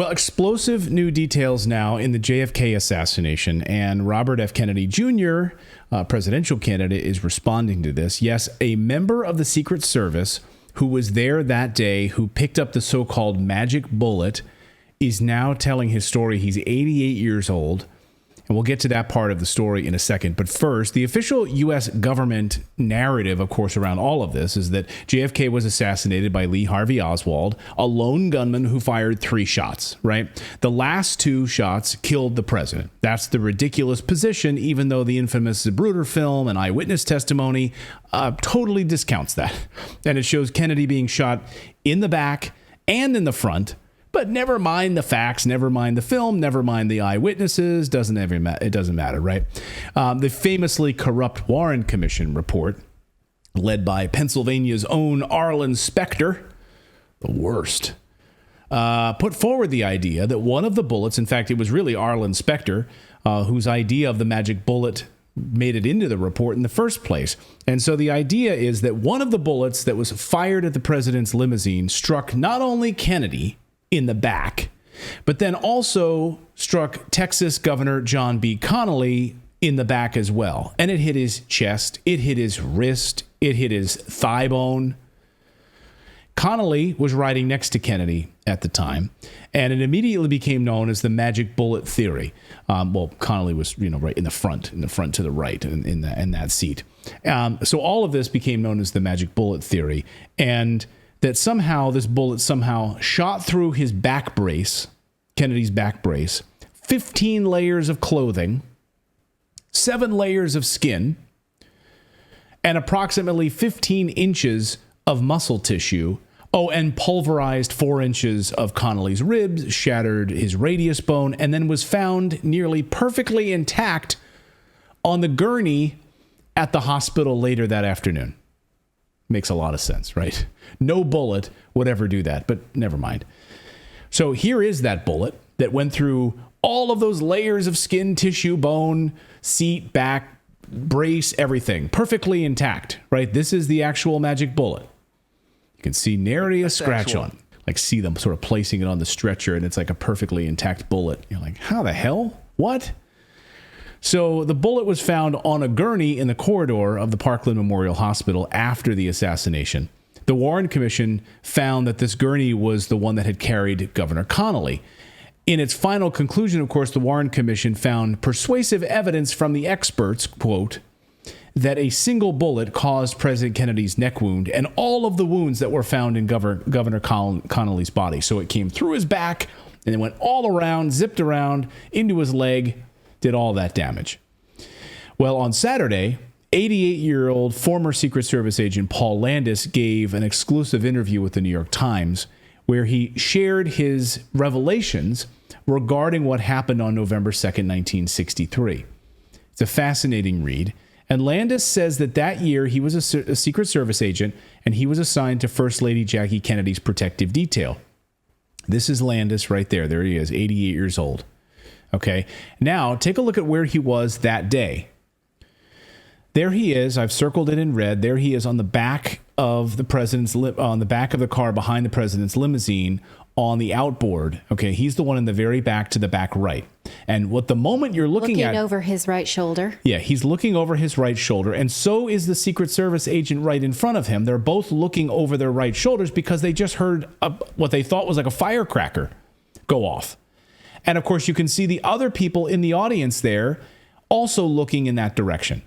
Well, explosive new details now in the JFK assassination, and Robert F. Kennedy Jr., presidential candidate, is responding to this. Yes, a member of the Secret Service who was there that day, who picked up the so-called magic bullet, is now telling his story. He's 88 years old. And we'll get to that part of the story in a second. But first, the official U.S. government narrative, of course, around all of this is that JFK was assassinated by Lee Harvey Oswald, a lone gunman who fired 3 shots, right? The last 2 shots killed the president. That's the ridiculous position, even though the infamous Zapruder film and eyewitness testimony totally discounts that. And it shows Kennedy being shot in the back and in the front. But never mind the facts, never mind the film, never mind the eyewitnesses. It doesn't matter, right? The famously corrupt Warren Commission report, led by Pennsylvania's own Arlen Specter, the worst, put forward the idea that one of the bullets, in fact, it was really Arlen Specter, whose idea of the magic bullet made it into the report in the first place. And so the idea is that one of the bullets that was fired at the president's limousine struck not only Kennedy in the back, but then also struck Texas Governor John B. Connally in the back as well. And it hit his chest, it hit his wrist, it hit his thigh bone. Connally was riding next to Kennedy at the time, and it immediately became known as the magic bullet theory. Well, Connally was, right in the front to the right in that seat. So all of this became known as the magic bullet theory, and that somehow this bullet somehow shot through his back brace, Kennedy's back brace, 15 layers of clothing, 7 layers of skin, and approximately 15 inches of muscle tissue. Oh, and pulverized 4 inches of Connally's ribs, shattered his radius bone, and then was found nearly perfectly intact on the gurney at the hospital later that afternoon. Makes a lot of sense, right? No bullet would ever do that, but never mind. So here is that bullet that went through all of those layers of skin, tissue, bone, seat, back, brace, everything, perfectly intact, right? This is the actual magic bullet. You can see nary a scratch on it. Like, see them sort of placing it on the stretcher, and it's like a perfectly intact bullet. You're like, how the hell? What? So the bullet was found on a gurney in the corridor of the Parkland Memorial Hospital after the assassination. The Warren Commission found that this gurney was the one that had carried Governor Connally. In its final conclusion, of course, the Warren Commission found persuasive evidence from the experts, quote, that a single bullet caused President Kennedy's neck wound and all of the wounds that were found in Governor Connally's body. So it came through his back and it went all around, zipped around into his leg, did all that damage. Well, on Saturday, 88-year-old former Secret Service agent Paul Landis gave an exclusive interview with the New York Times where he shared his revelations regarding what happened on November 2nd, 1963. It's a fascinating read. And Landis says that year he was a Secret Service agent and he was assigned to First Lady Jackie Kennedy's protective detail. This is Landis right there. There he is, 88 years old. Okay, now take a look at where he was that day. There he is. I've circled it in red. There he is on the back of the president's on the back of the car behind the president's limousine on the outboard. Okay, he's the one in the very back to the back right. And what the moment you're looking at over his right shoulder. Yeah, he's looking over his right shoulder, and so is the Secret Service agent right in front of him. They're both looking over their right shoulders because they just heard what they thought was like a firecracker go off. And of course, you can see the other people in the audience there also looking in that direction.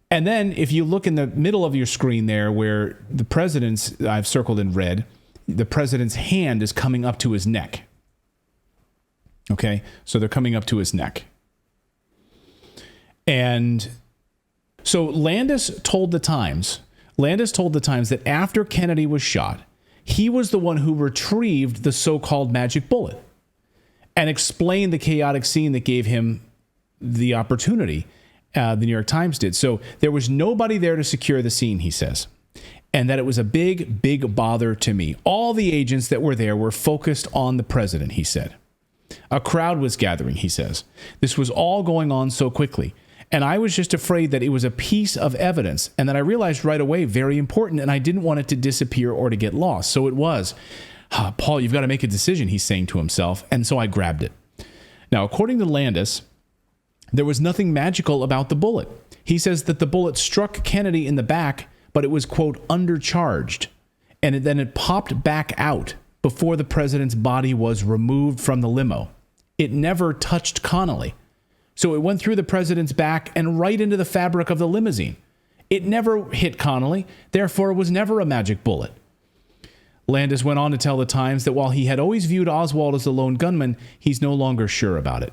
And then if you look in the middle of your screen there where the president's, I've circled in red, the president's hand is coming up to his neck. Okay, so they're coming up to his neck. And so Landis told the Times that after Kennedy was shot, he was the one who retrieved the so-called magic bullet and explained the chaotic scene that gave him the opportunity. The New York Times did. So there was nobody there to secure the scene, he says, and that it was a big, big bother to me. All the agents that were there were focused on the president, he said. A crowd was gathering, he says. This was all going on so quickly. And I was just afraid that it was a piece of evidence, and that I realized right away, very important, and I didn't want it to disappear or to get lost. So it was. Paul, you've got to make a decision, he's saying to himself. And so I grabbed it. Now, according to Landis, there was nothing magical about the bullet. He says that the bullet struck Kennedy in the back, but it was, quote, undercharged. And then it popped back out before the president's body was removed from the limo. It never touched Connolly. So it went through the president's back and right into the fabric of the limousine. It never hit Connolly, therefore it was never a magic bullet. Landis went on to tell the Times that while he had always viewed Oswald as the lone gunman, he's no longer sure about it.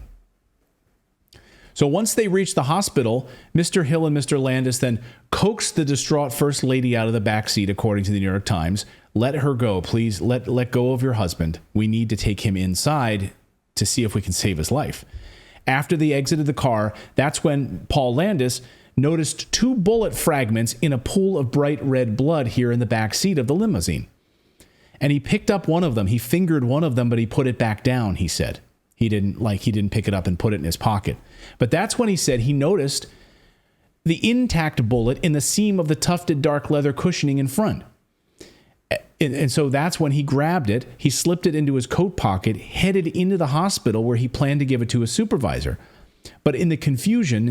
So once they reached the hospital, Mr. Hill and Mr. Landis then coaxed the distraught First Lady out of the back seat, according to the New York Times. Let her go, please. Let go of your husband. We need to take him inside to see if we can save his life. After they exited the car, that's when Paul Landis noticed 2 bullet fragments in a pool of bright red blood here in the back seat of the limousine. And he picked up one of them. He fingered one of them, but he put it back down, he said. He didn't pick it up and put it in his pocket. But that's when he said he noticed the intact bullet in the seam of the tufted dark leather cushioning in front. And so that's when he grabbed it. He slipped it into his coat pocket, headed into the hospital where he planned to give it to his supervisor. But in the confusion,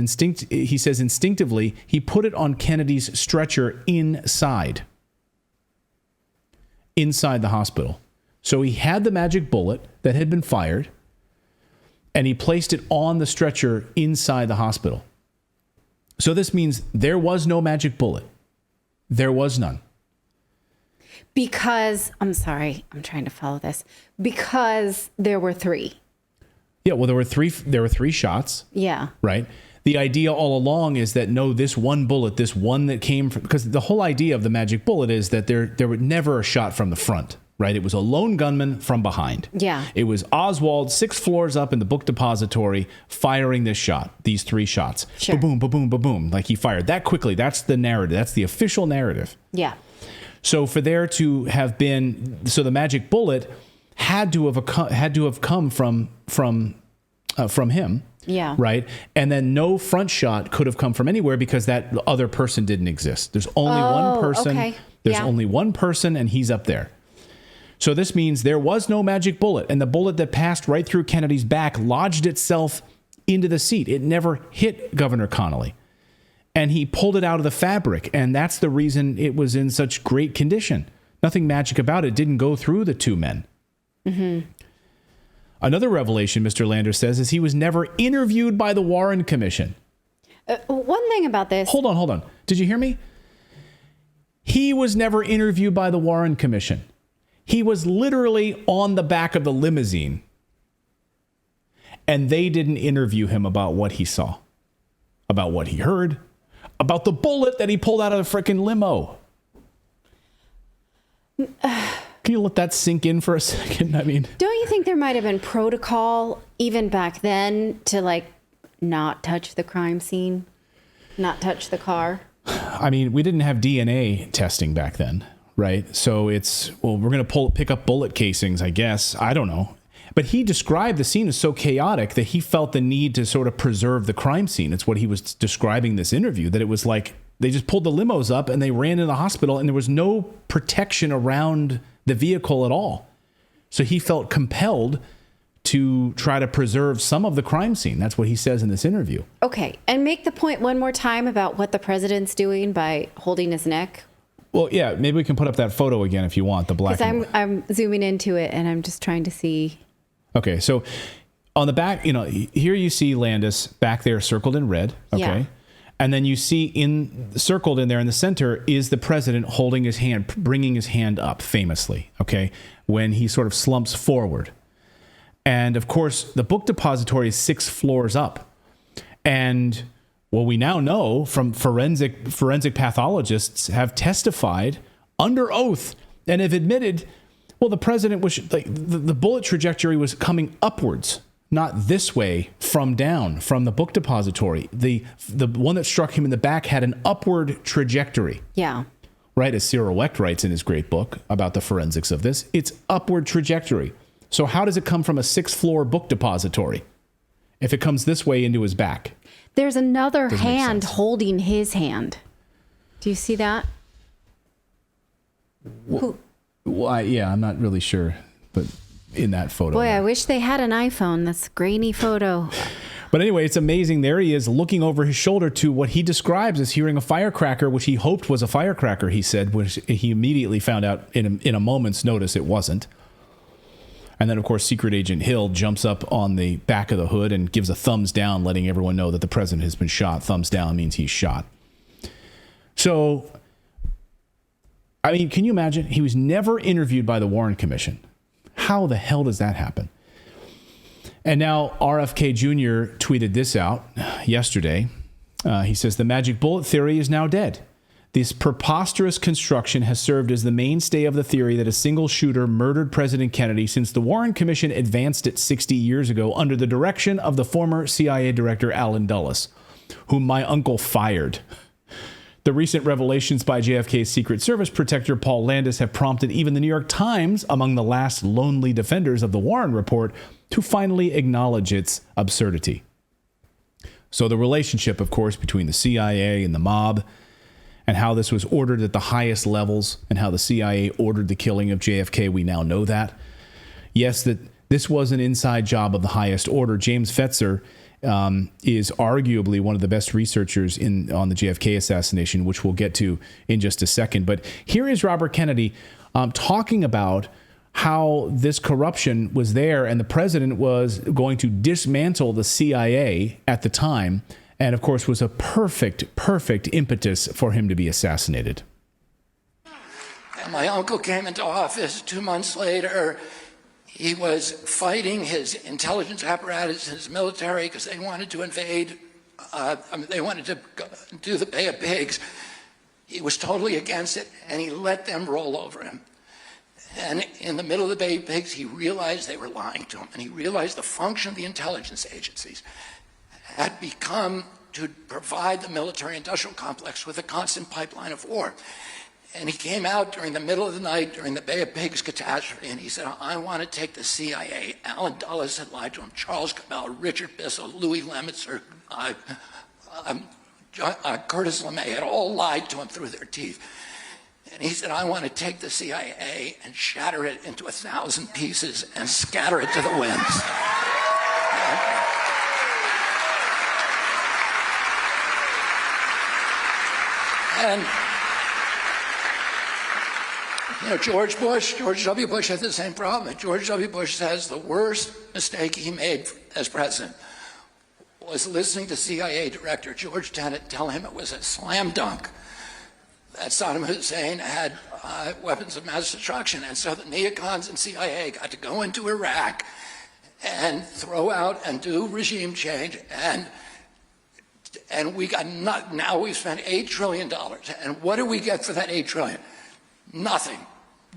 he says instinctively, he put it on Kennedy's stretcher inside the hospital. So he had the magic bullet that had been fired, and he placed it on the stretcher inside the hospital. So this means there was no magic bullet. There was none. Because, I'm sorry, I'm trying to follow this. Because there were 3. Yeah, well, there were three shots. Yeah. Right? The idea all along is that, no, this one bullet, this one that came from, because the whole idea of the magic bullet is that there was never a shot from the front, right? It was a lone gunman from behind. Yeah. It was Oswald 6 floors up in the book depository firing this shot, these 3 shots. Sure. Ba-boom, ba-boom, ba-boom. Like he fired that quickly. That's the narrative. That's the official narrative. Yeah. So for there to have been, so the magic bullet had to have come from him. Yeah. Right. And then no front shot could have come from anywhere because that other person didn't exist. There's only one person. Okay. There's only one person, and he's up there. So this means there was no magic bullet, and the bullet that passed right through Kennedy's back lodged itself into the seat. It never hit Governor Connolly. And he pulled it out of the fabric, and that's the reason it was in such great condition. Nothing magic about it. It didn't go through the 2 men. Mm-hmm. Another revelation, Mr. Landis says, is he was never interviewed by the Warren Commission. One thing about this. Hold on. Did you hear me? He was never interviewed by the Warren Commission. He was literally on the back of the limousine, and they didn't interview him about what he saw, about what he heard, about the bullet that he pulled out of the frickin' limo. Can you let that sink in for a second? I mean, don't you think there might have been protocol even back then to not touch the crime scene, not touch the car? I mean, we didn't have DNA testing back then, right? So we're going to pick up bullet casings, I guess. I don't know. But he described the scene as so chaotic that he felt the need to sort of preserve the crime scene. It's what he was describing this interview, that it was like they just pulled the limos up and they ran into the hospital and there was no protection around the vehicle at all. So he felt compelled to try to preserve some of the crime scene. That's what he says in this interview. Okay. And make the point one more time about what the president's doing by holding his neck. Well, yeah, maybe we can put up that photo again if you want, the black and white. I'm zooming into it and I'm just trying to see. Okay, so on the back, here you see Landis back there circled in red, okay? Yeah. And then you see circled in there in the center is the president holding his hand, bringing his hand up famously, okay, when he sort of slumps forward. And of course, the book depository is 6 floors up. And well, we now know from forensic pathologists have testified under oath and have admitted, well, the president was the bullet trajectory was coming upwards, not this way from down from the book depository. The one that struck him in the back had an upward trajectory. Yeah. Right, as Cyril Wecht writes in his great book about the forensics of this, it's upward trajectory. So how does it come from a 6-floor book depository if it comes this way into his back? There's another hand holding his hand. Do you see that? Well, yeah, I'm not really sure. but in that photo. Boy, I wish they had an iPhone. That's a grainy photo. But anyway, it's amazing. There he is looking over his shoulder to what he describes as hearing a firecracker, which he hoped was a firecracker, he said, which he immediately found out in a moment's notice it wasn't. And then, of course, Secret Agent Hill jumps up on the back of the hood and gives a thumbs down, letting everyone know that the president has been shot. Thumbs down means he's shot. So, I mean, can you imagine? He was never interviewed by the Warren Commission. How the hell does that happen? And now RFK Jr. tweeted this out yesterday. He says, the magic bullet theory is now dead. This preposterous construction has served as the mainstay of the theory that a single shooter murdered President Kennedy since the Warren Commission advanced it 60 years ago under the direction of the former CIA Director Allen Dulles, whom my uncle fired. The recent revelations by JFK's Secret Service protector Paul Landis have prompted even the New York Times, among the last lonely defenders of the Warren report, to finally acknowledge its absurdity. So the relationship, of course, between the CIA and the mob, and how this was ordered at the highest levels, and how the CIA ordered the killing of JFK, we now know that. Yes, that this was an inside job of the highest order. James Fetzer is arguably one of the best researchers on the JFK assassination, which we'll get to in just a second. But here is Robert Kennedy talking about how this corruption was there, and the president was going to dismantle the CIA at the time, and of course was a perfect impetus for him to be assassinated. And my uncle came into office 2 months later. He was fighting his intelligence apparatus and his military because they wanted to invade. They wanted to do the Bay of Pigs. He was totally against it, and he let them roll over him. And in the middle of the Bay of Pigs, he realized they were lying to him, and he realized the function of the intelligence agencies had become to provide the military-industrial complex with a constant pipeline of war. And he came out during the middle of the night during the Bay of Pigs catastrophe, and he said, I want to take the CIA. Allen Dulles had lied to him, Charles Cabell, Richard Bissell, Louis Lemitzer, Curtis LeMay had all lied to him through their teeth. And he said, I want to take the CIA and shatter it into 1,000 pieces and scatter it to the winds. And you know, George W. Bush had the same problem. George W. Bush says the worst mistake he made as president was listening to CIA Director George Tenet tell him it was a slam dunk that Saddam Hussein had weapons of mass destruction. And so the neocons and CIA got to go into Iraq and throw out and do regime change. And we got now we've spent $8 trillion. And what do we get for that $8 trillion? Nothing.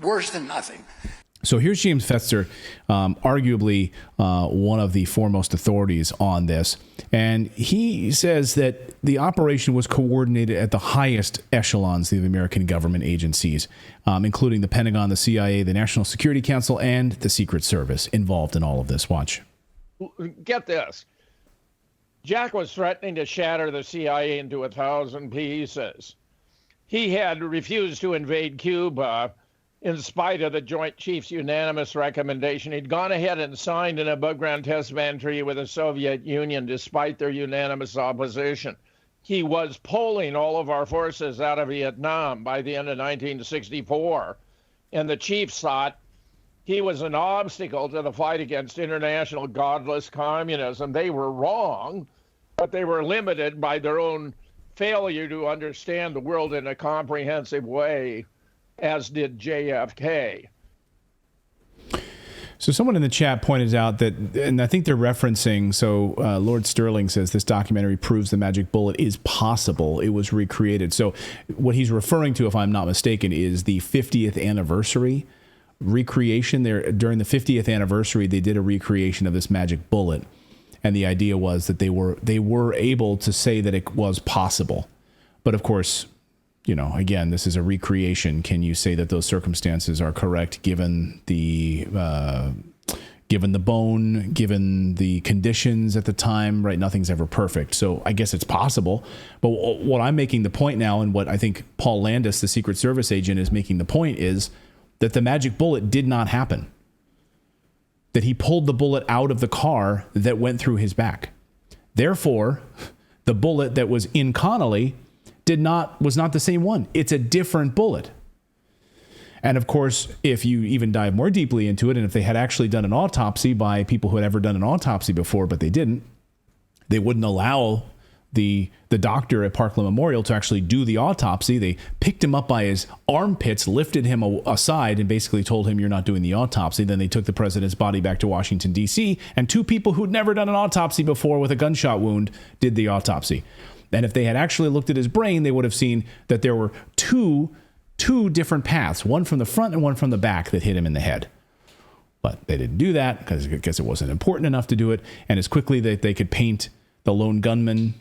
Worse than nothing. So here's James Fetzer, arguably one of the foremost authorities on this. And he says that the operation was coordinated at the highest echelons of the American government agencies, including the Pentagon, the CIA, the National Security Council, and the Secret Service involved in all of this. Watch. Get this. Jack was threatening to shatter the CIA into 1,000 pieces. He had refused to invade Cuba in spite of the Joint Chiefs' unanimous recommendation. He'd gone ahead and signed an above-ground test ban treaty with the Soviet Union despite their unanimous opposition. He was pulling all of our forces out of Vietnam by the end of 1964. And the chiefs thought he was an obstacle to the fight against international godless communism. They were wrong, but they were limited by their own failure to understand the world in a comprehensive way, as did JFK. So someone in the chat pointed out that, and I think they're referencing, so Lord Sterling says this documentary proves the magic bullet is possible. It was recreated. So what he's referring to, if I'm not mistaken, is the 50th anniversary recreation. There during the 50th anniversary, they did a recreation of this magic bullet. And the idea was that they were able to say that it was possible. But of course, you know, again, this is a recreation. Can you say that those circumstances are correct given the bone, given the conditions at the time? Right, nothing's ever perfect. So I guess it's possible. But what I'm making the point now, and what I think Paul Landis, the Secret Service agent, is making the point is that the magic bullet did not happen. that he pulled the bullet out of the car that went through his back. Therefore, the bullet that was in Connolly was not the same one. It's a different bullet. And of course, if you even dive more deeply into it, and if they had actually done an autopsy by people who had ever done an autopsy before, but they didn't, they wouldn't allow the doctor at Parkland Memorial to actually do the autopsy. They picked him up by his armpits, lifted him aside, and basically told him, you're not doing the autopsy. Then they took the president's body back to Washington, D.C., and two people who'd never done an autopsy before with a gunshot wound did the autopsy. And if they had actually looked at his brain, they would have seen that there were two different paths, one from the front and one from the back, that hit him in the head. But they didn't do that because I guess it wasn't important enough to do it. And as quickly that they could paint the lone gunman,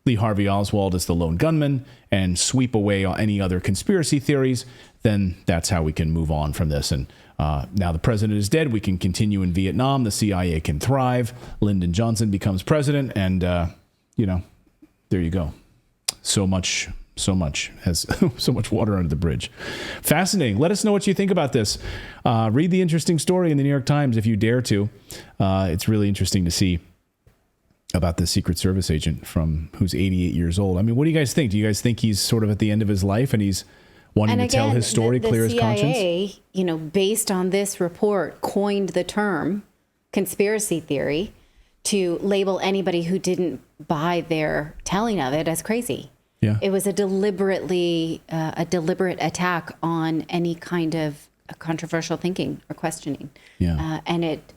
Lee Harvey Oswald, as the lone gunman, and sweep away any other conspiracy theories, then that's how we can move on from this. And now the president is dead. We can continue in Vietnam. The CIA can thrive. Lyndon Johnson becomes president. And, there you go. So much has so much water under the bridge. Fascinating. Let us know what you think about this. Read the interesting story in the New York Times if you dare to. It's really interesting to see about the Secret Service agent who's 88 years old. I mean, what do you guys think? Do you guys think he's sort of at the end of his life and he's wanting to tell his story, clear his conscience? The CIA, based on this report, coined the term conspiracy theory to label anybody who didn't buy their telling of it as crazy. Yeah. It was a deliberate attack on any kind of controversial thinking or questioning. Yeah. And it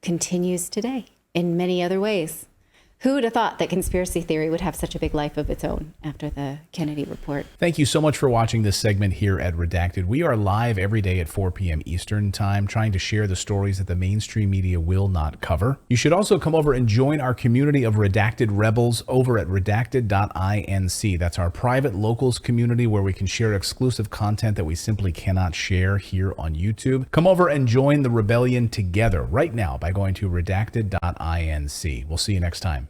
continues today in many other ways. Who would have thought that conspiracy theory would have such a big life of its own after the Kennedy report? Thank you so much for watching this segment here at Redacted. We are live every day at 4 p.m. Eastern Time, trying to share the stories that the mainstream media will not cover. You should also come over and join our community of Redacted Rebels over at redacted.inc. That's our private locals community where we can share exclusive content that we simply cannot share here on YouTube. Come over and join the rebellion together right now by going to redacted.inc. We'll see you next time.